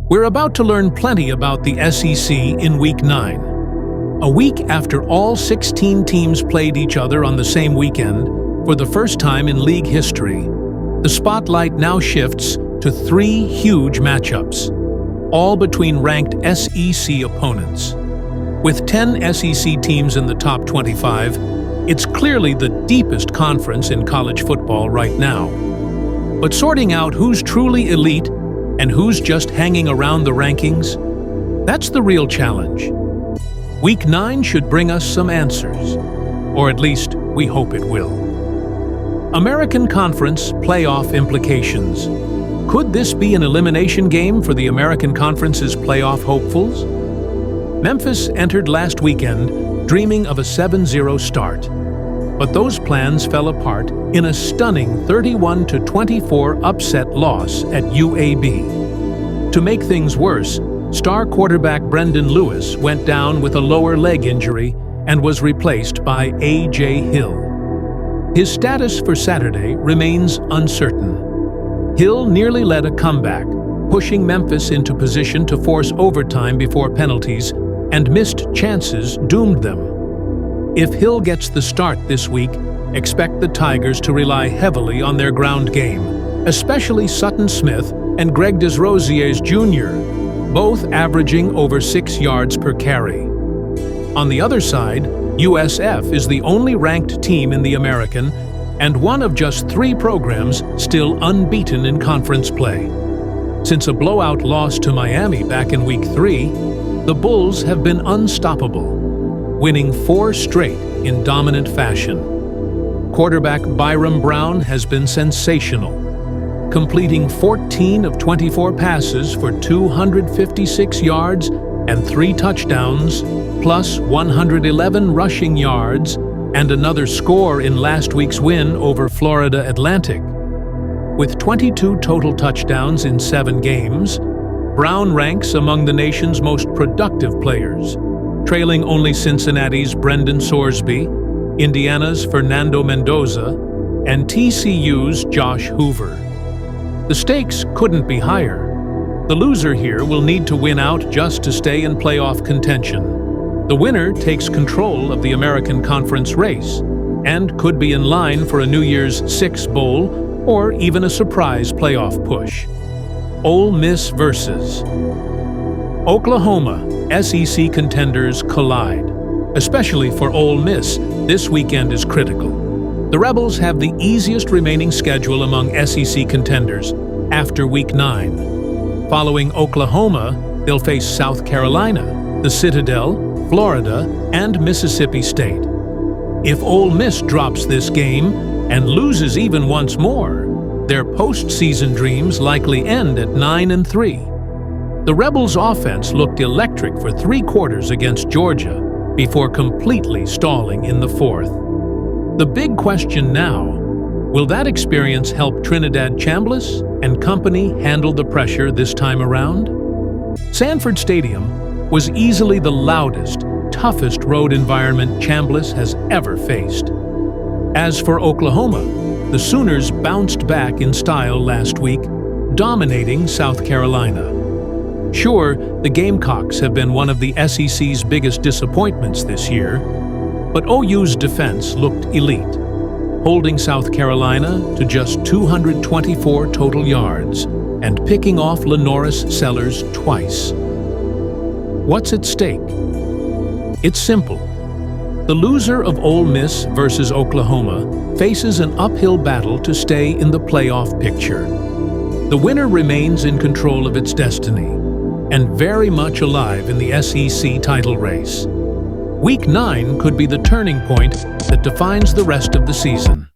We're about to learn plenty about the SEC in Week 9. A week after all 16 teams played each other on the same weekend, for the first time in league history, the spotlight now shifts to 3 huge matchups, all between ranked SEC opponents. With 10 SEC teams in the top 25, it's clearly the deepest conference in college football right now. But sorting out who's truly elite and who's just hanging around the rankings, that's the real challenge. Week 9 should bring us some answers, or at least we hope it will. American Conference playoff implications. Could this be an elimination game for the American Conference's playoff hopefuls? Memphis entered last weekend dreaming of a 7-0 start, but those plans fell apart in a stunning 31-24 upset loss at UAB. To make things worse, star quarterback Brendan Lewis went down with a lower leg injury and was replaced by A.J. Hill. His status for Saturday remains uncertain. Hill nearly led a comeback, pushing Memphis into position to force overtime before penalties, and missed chances doomed them. If Hill gets the start this week, expect the Tigers to rely heavily on their ground game, especially Sutton Smith and Greg Desrosiers Jr., both averaging over 6 yards per carry. On the other side, USF is the only ranked team in the American and one of just 3 programs still unbeaten in conference play. Since a blowout loss to Miami back in Week 3, the Bulls have been unstoppable, winning 4 straight in dominant fashion. Quarterback Byram Brown has been sensational, completing 14 of 24 passes for 256 yards and 3 touchdowns, plus 111 rushing yards and another score in last week's win over Florida Atlantic. With 22 total touchdowns in 7 games, Brown ranks among the nation's most productive players, trailing only Cincinnati's Brendan Sorsby, Indiana's Fernando Mendoza, and TCU's Josh Hoover. The stakes couldn't be higher. The loser here will need to win out just to stay in playoff contention. The winner takes control of the American Conference race and could be in line for a New Year's Six Bowl or even a surprise playoff push. Ole Miss versus Oklahoma. SEC contenders collide. Especially for Ole Miss, this weekend is critical. The Rebels have the easiest remaining schedule among SEC contenders after Week 9. Following Oklahoma, they'll face South Carolina, the Citadel, Florida, and Mississippi State. If Ole Miss drops this game and loses even once more, their postseason dreams likely end at 9-3. The Rebels' offense looked electric for 3 quarters against Georgia before completely stalling in the 4th. The big question now, will that experience help Trinidad Chambliss and company handle the pressure this time around? Sanford Stadium was easily the loudest, toughest road environment Chambliss has ever faced. As for Oklahoma, the Sooners bounced back in style last week, dominating South Carolina. Sure, the Gamecocks have been one of the SEC's biggest disappointments this year, but OU's defense looked elite, holding South Carolina to just 224 total yards and picking off Lenoris Sellers twice. What's at stake? It's simple. The loser of Ole Miss versus Oklahoma faces an uphill battle to stay in the playoff picture. The winner remains in control of its destiny and very much alive in the SEC title race. Week 9 could be the turning point that defines the rest of the season.